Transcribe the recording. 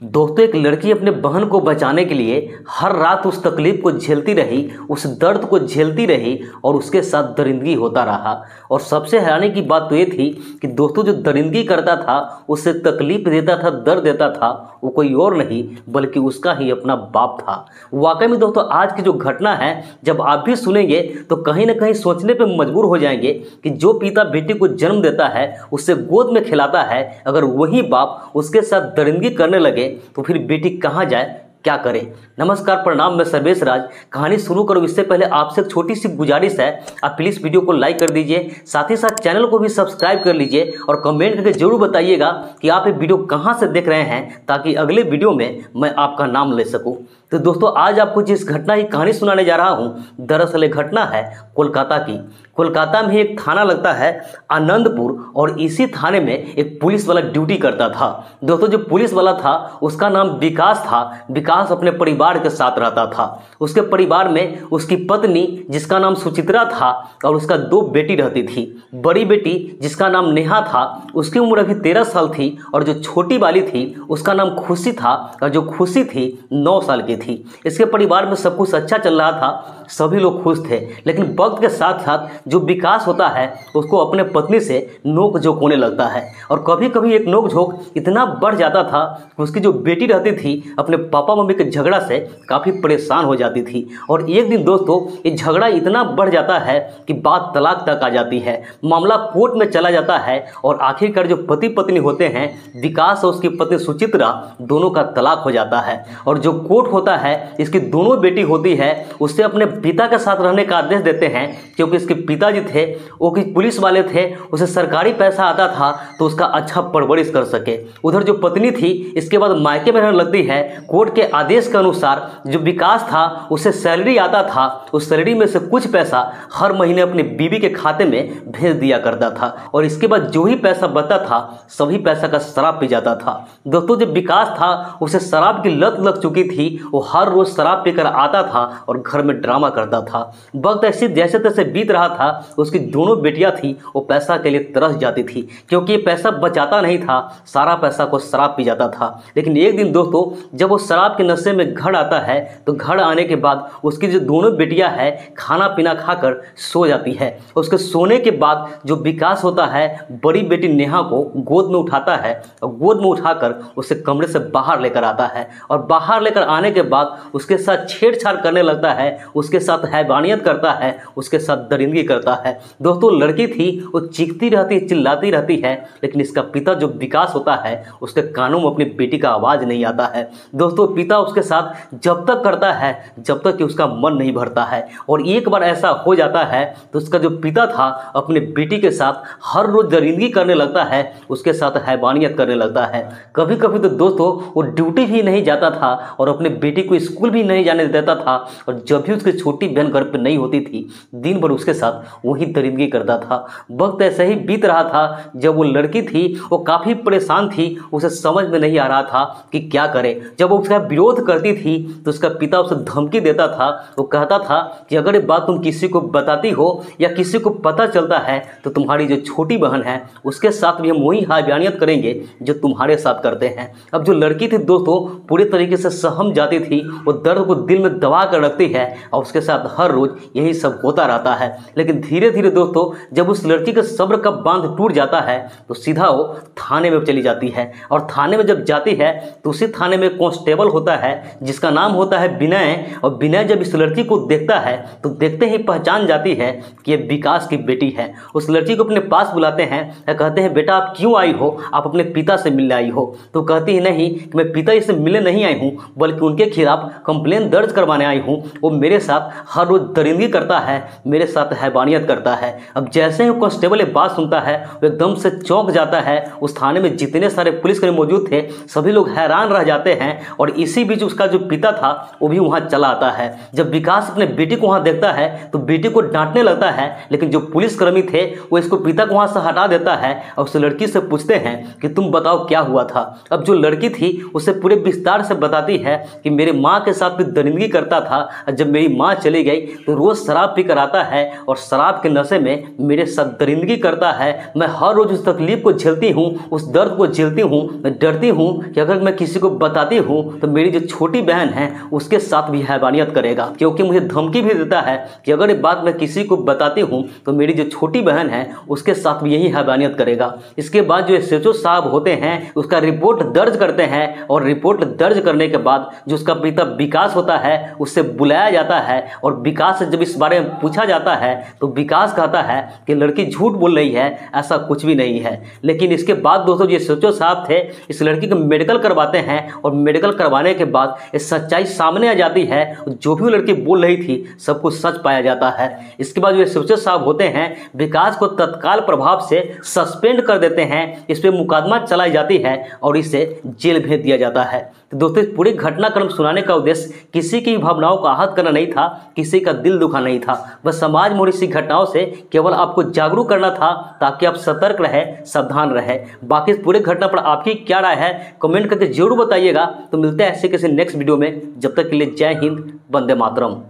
दोस्तों, एक लड़की अपने बहन को बचाने के लिए हर रात उस तकलीफ को झेलती रही, उस दर्द को झेलती रही और उसके साथ दरिंदगी होता रहा। और सबसे हैरानी की बात तो ये थी कि दोस्तों, जो दरिंदगी करता था, उससे तकलीफ देता था, दर्द देता था, वो कोई और नहीं बल्कि उसका ही अपना बाप था। वाकई में दोस्तों, आज की जो घटना है जब आप भी सुनेंगे तो कहीं ना कहीं सोचने पर मजबूर हो जाएंगे कि जो पिता बेटी को जन्म देता है, उससे गोद में खिलाता है, अगर वही बाप उसके साथ दरिंदगी करने लगे तो फिर बेटी कहाँ जाए, क्या करे। नमस्कार, प्रणाम, मैं सर्वेश राज। कहानी शुरू करूं इससे पहले आपसे एक छोटी सी गुजारिश है, आप प्लीज़ वीडियो को लाइक कर दीजिए, साथ ही साथ चैनल को भी सब्सक्राइब कर लीजिए और कमेंट करके जरूर बताइएगा कि आप ये वीडियो कहां से देख रहे हैं, ताकि अगले वीडियो में मैं आपका नाम ले सकूं। तो दोस्तों, आज आपको जिस घटना की कहानी सुनाने जा रहा हूं, दरअसल ये घटना है कोलकाता की। कोलकाता में एक थाना लगता है आनंदपुर, और इसी थाने में एक पुलिस वाला ड्यूटी करता था। दोस्तों, जो पुलिस वाला था उसका नाम विकास था। विकास अपने परिवार के साथ रहता था। उसके परिवार में उसकी पत्नी जिसका नाम सुचित्रा था और उसका 2 बेटी रहती थी। बड़ी बेटी जिसका नाम नेहा था, उसकी उम्र अभी 13 साल थी, और जो छोटी वाली थी उसका नाम खुशी था, और जो खुशी थी 9 साल की थी। इसके परिवार में सब कुछ अच्छा चल रहा था, सभी लोग खुश थे। लेकिन वक्त के साथ साथ जो विकास होता है उसको अपने पत्नी से नोक झोंक होने लगता है, और कभी कभी एक नोक झोंक इतना बढ़ जाता था कि उसकी जो बेटी रहती थी अपने पापा मम्मी के झगड़ा से काफ़ी परेशान हो जाती थी। और एक दिन दोस्तों, ये झगड़ा इतना बढ़ जाता है कि बात तलाक तक आ जाती है, मामला कोर्ट में चला जाता है, और आखिरकार जो पति पत्नी होते हैं, विकास और उसकी पत्नी सुचित्रा, दोनों का तलाक हो जाता है। और जो कोर्ट होता है, इसकी दोनों बेटी होती है, उससे अपने पिता के साथ रहने का आदेश देते हैं, क्योंकि इसके पिताजी थे वो कि पुलिस वाले थे, उसे सरकारी पैसा आता था तो उसका अच्छा परवरिश कर सके। उधर जो पत्नी थी इसके बाद मायके में रहने लगती है। कोर्ट के आदेश के अनुसार जो विकास था उसे सैलरी आता था, उस सैलरी में से कुछ पैसा हर महीने अपने बीवी के खाते में भेज दिया करता था, और इसके बाद जो ही पैसा बचता था सभी पैसा का शराब पी जाता था। दोस्तों, जब विकास था उसे शराब की लत लग चुकी थी, वो हर रोज शराब पीकर आता था और घर में ड्रामा करता था। वक्त ऐसे जैसे तैसे बीत रहा था, उसकी दोनों बेटियां थी वो पैसा के लिए तरस जाती थी, क्योंकि ये पैसा बचाता नहीं था, सारा पैसा को शराब पी जाता था। लेकिन एक दिन दोस्तों, जब वो शराब के नशे में घर आता है तो घर आने के बाद उसकी जो दोनों बेटियां हैं खाना पीना खाकर सो जाती है। उसके सोने के बाद जो विकास होता है, बड़ी बेटी नेहा को गोद में उठाता है, और गोद में उठाकर उसे कमरे से बाहर लेकर आता है, और बाहर लेकर आने के बाद उसके साथ छेड़छाड़ करने लगता है, उसके साथ हैवानियत करता है, उसके साथ दरिंदगी करता है। दोस्तों, लड़की थी वो चीखती रहती, चिल्लाती रहती है, लेकिन इसका पिता जो विकास होता है उसके कानों में अपनी बेटी का आवाज़ नहीं आता है। दोस्तों, पिता उसके साथ जब तक करता है जब तक कि उसका मन नहीं भरता है, और एक बार ऐसा हो जाता है तो उसका जो पिता था अपने बेटी के साथ हर रोज दरिंदगी करने लगता है, उसके साथ हैवानियत करने लगता है। कभी कभी तो दोस्तों वो ड्यूटी भी नहीं जाता था और अपने बेटी को स्कूल भी नहीं जाने देता था, और जब भी उसकी छोटी बहन घर पर नहीं होती थी दिन भर उसके साथ वही दरिंदगी करता था। वक्त ऐसे ही बीत रहा था, जब वो लड़की थी वो काफ़ी परेशान थी, उसे समझ में नहीं आ रहा था कि क्या करे। जब वो उसका विरोध करती थी तो उसका पिता उसे धमकी देता था। वो कहता था कि अगर ये बात तुम किसी को बताती हो या किसी को पता चलता है तो तुम्हारी जो छोटी बहन है उसके साथ भी हम वही हैवानियत करेंगे जो तुम्हारे साथ करते हैं। अब जो लड़की थी दोस्तों पूरे तरीके से सहम जाती थी, वो दर्द को दिल में दबा कर रखती है, और उसके साथ हर रोज यही सब होता रहता है। लेकिन धीरे धीरे दोस्तों, जब उस लड़की के सब्र का बांध टूट जाता है तो सीधा वो थाने में चली जाती है, और थाने में जब जाती है तो उसी थाने में कांस्टेबल होता है जिसका नाम होता है विनय। और विनय जब इस लड़की को देखता है तो देखते ही पहचान जाती है कि ये विकास की बेटी है। उस लड़की को अपने पास बुलाते हैं, कहते हैं बेटा आप क्यों आई हो, आप अपने पिता से मिलने आई हो। तो कहती है नहीं कि मैं पिता से मिलने नहीं आई हूँ, बल्कि उनके खिलाफ कंप्लेन दर्ज करवाने आई हूँ। वो मेरे साथ हर रोज दरिंदगी करता है, मेरे साथ हैवानियत करता है। अब जैसे ही कांस्टेबल ये बात सुनता है वो एकदम से चौंक जाता है। उस थाने में जितने सारे पुलिसकर्मी मौजूद थे सभी लोग हैरान रह जाते हैं, और इसी इसी बीच उसका जो पिता था वो भी वहाँ चला आता है। जब विकास अपने बेटे को वहाँ देखता है तो बेटे को डांटने लगता है, लेकिन जो पुलिसकर्मी थे वो इसको पिता को वहाँ से हटा देता है और उस लड़की से पूछते हैं कि तुम बताओ क्या हुआ था। अब जो लड़की थी उसे पूरे विस्तार से बताती है कि मेरे माँ के साथ भी दरिंदगी करता था। जब मेरी माँ चली गई तो रोज़ शराब पी कर आता है और शराब के नशे में मेरे साथ दरिंदगी करता है। मैं हर रोज़ उस तकलीफ को झेलती हूँ, उस दर्द को झेलती हूँ। मैं डरती हूँ कि अगर मैं किसी को बताती हूँ तो मेरी जो छोटी बहन है उसके साथ भी हैवानियत करेगा, क्योंकि मुझे धमकी भी देता है कि अगर ये बात मैं किसी को बताती हूँ तो मेरी जो छोटी बहन है उसके साथ भी यही हैवानियत करेगा। इसके बाद जो एसएचओ साहब होते हैं उसका रिपोर्ट दर्ज करते हैं और रिपोर्ट दर्ज करने के बाद जो उसका पिता विकास होता है उससे बुलाया जाता है और विकास से जब इस बारे में पूछा जाता है तो विकास कहता है कि लड़की झूठ बोल रही है, ऐसा कुछ भी नहीं है। लेकिन इसके बाद दोस्तों जो एसएचओ साहब थे इस लड़की को मेडिकल करवाते हैं और मेडिकल करवाने के बाद ये सच्चाई सामने आ जाती है। जो भी वो लड़की बोल रही थी सब कुछ सच पाया जाता है। इसके बाद जो एसएचओ साहब होते हैं विकास को तत्काल प्रभाव से सस्पेंड कर देते हैं, इस पर मुकदमा चलाई जाती है और इसे जेल भेज दिया जाता है। तो दोस्तों इस पूरी घटनाक्रम सुनाने का उद्देश्य किसी की भावनाओं को आहत करना नहीं था, किसी का दिल दुखाना नहीं था, बस समाज में इसी घटनाओं से केवल आपको जागरूक करना था ताकि आप सतर्क रहे, सावधान रहे। बाकी इस पूरी घटना पर आपकी क्या राय है कमेंट करके जरूर बताइएगा। तो मिलते हैं ऐसे किसी नेक्स्ट वीडियो में, जब तक के लिए जय हिंद, वंदे मातरम।